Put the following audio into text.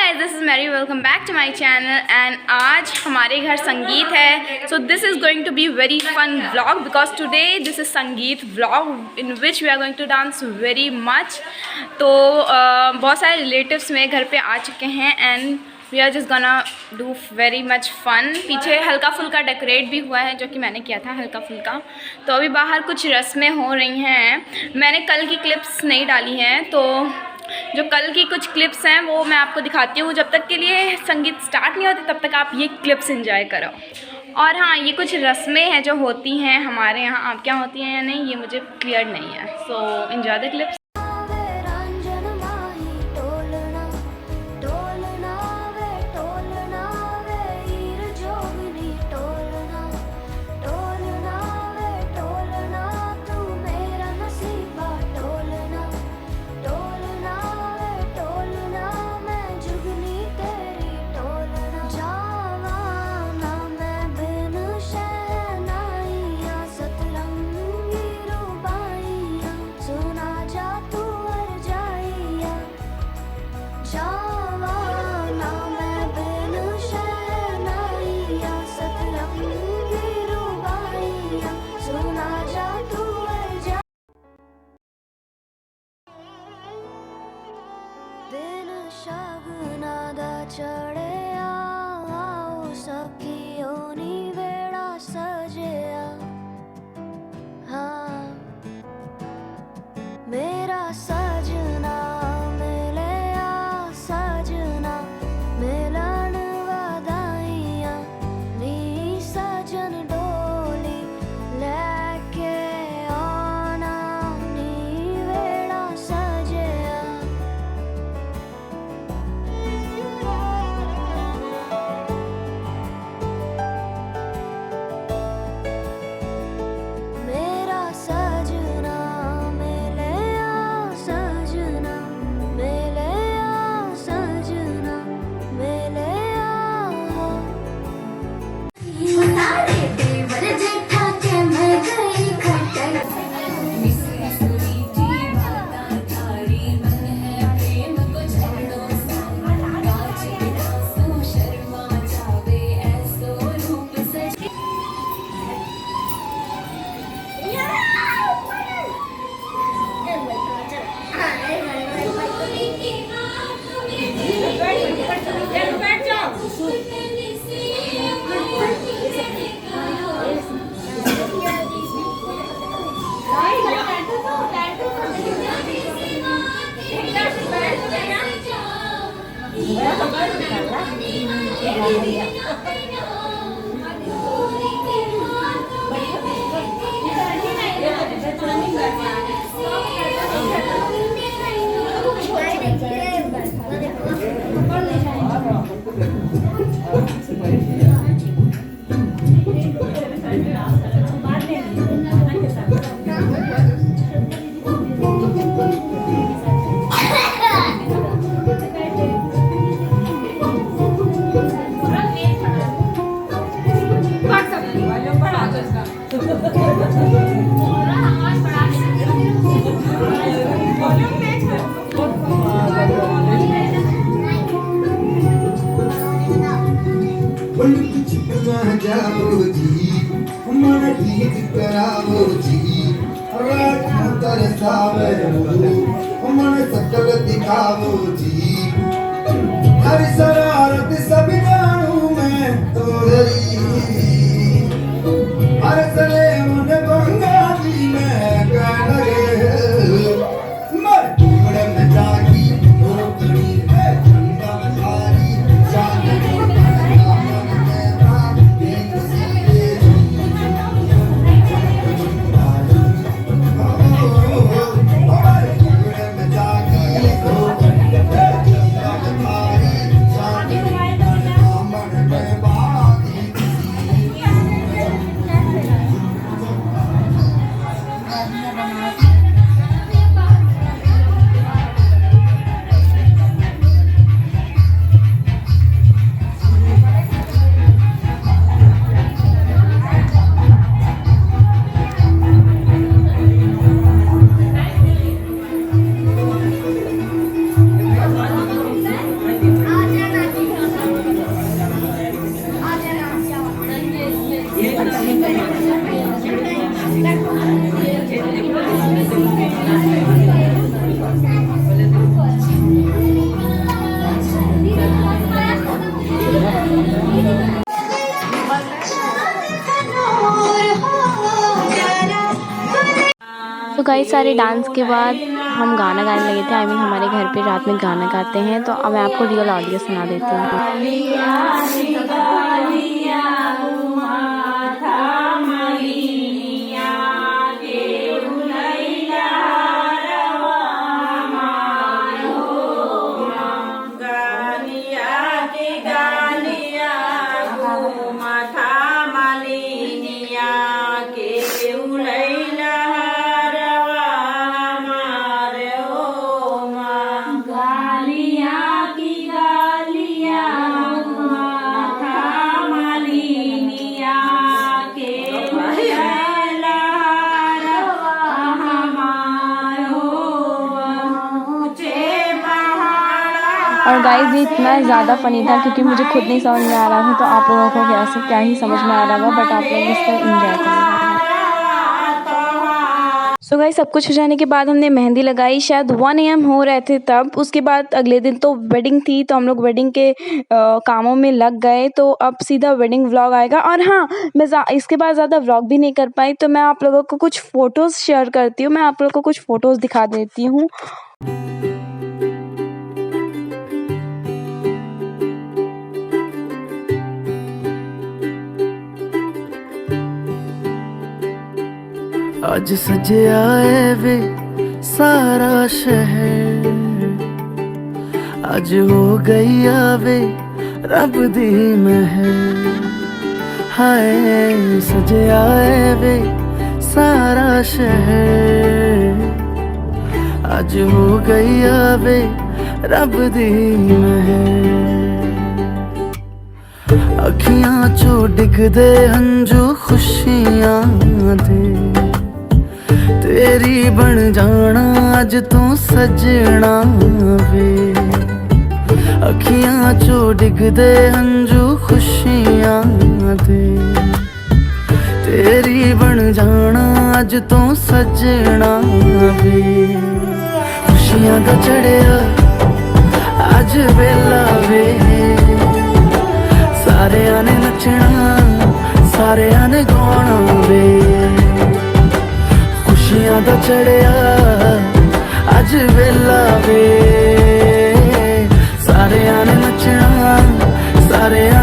Guys, this is Mary, welcome back to my channel. And आज हमारे घर संगीत है, so this is going to be very fun vlog because today this is sangeet vlog in which we are going to dance very much. तो बहुत सारे relatives मेरे घर पे आ चुके हैं and we are just gonna do very much fun. पीछे हल्का फुल्का डेकोरेट भी हुआ है जो कि मैंने किया था हल्का फुल्का। तो अभी बाहर कुछ रस्में हो रही हैं। मैंने कल की क्लिप्स नहीं डाली हैं, तो जो कल की कुछ क्लिप्स हैं वो मैं आपको दिखाती हूँ। जब तक के लिए संगीत स्टार्ट नहीं होती तब तक आप ये क्लिप्स एंजॉय करो। और हाँ, ये कुछ रस्में हैं जो होती हैं हमारे यहाँ। आप क्या होती हैं या नहीं ये मुझे क्लियर नहीं है, सो एंजॉय द क्लिप्स। मेरा सजना मिले आ सजना मिलन वदाइयां नी सजन डोली लेके आना नी वेड़ा सजया। मेरा सजना जाओ जी मन ठीक कराओ जी रात तरसावे मन सकल दिखाओ जी हर शरारत सब जानू मैं तोरी हर सले मन गंगा जी में कह लगे मर टुकड़े में जागी रोकड़ी चंदा मछारी गाइस सारे डांस के बाद हम गाना गाने लगे थे। आई मीन हमारे घर पे रात में गाना गाते हैं, तो अब मैं आपको रियल ऑडियो सुना देती हूँ। और गाइस ये इतना ज़्यादा फ़नी था क्योंकि मुझे खुद नहीं समझ में आ रहा था, तो आप लोगों को क्या ही समझ में आ रहा होगा, बट आप लोग इसको एंजॉय करेंगे। सो गाइस सब कुछ हो जाने के बाद हमने मेहंदी लगाई, शायद 1 AM हो रहे थे तब। उसके बाद अगले दिन तो वेडिंग थी, तो हम लोग वेडिंग के कामों में लग गए। तो अब सीधा वेडिंग व्लॉग आएगा। और हाँ, मैं इसके बाद ज़्यादा व्लॉग भी नहीं कर पाई, तो मैं आप लोगों को कुछ फ़ोटोज़ शेयर करती हूँ। मैं आप लोगों को कुछ फ़ोटोज़ दिखा देती हूँ। आज सजिया है वे सारा शहर, आज हो गई आवे रब दी महर। हाय सजिया है वे सारा शहर, आज हो गई आवे रब दी महर। अखियां चो डिगदे हंजू खुशियां दे, तेरी बन जाना अज तू सजना वे। अखियां चो डिगदे हंजू खुशियां दे, तेरी बन जाना अज तू सजना वे। खुशियां दा चढ़िया अज वेला वे, सारियां ने नचना सारियां ने गाना वे। खुशियां दा चढ़िया अज वेला वे, सारियां ने नचना सारियां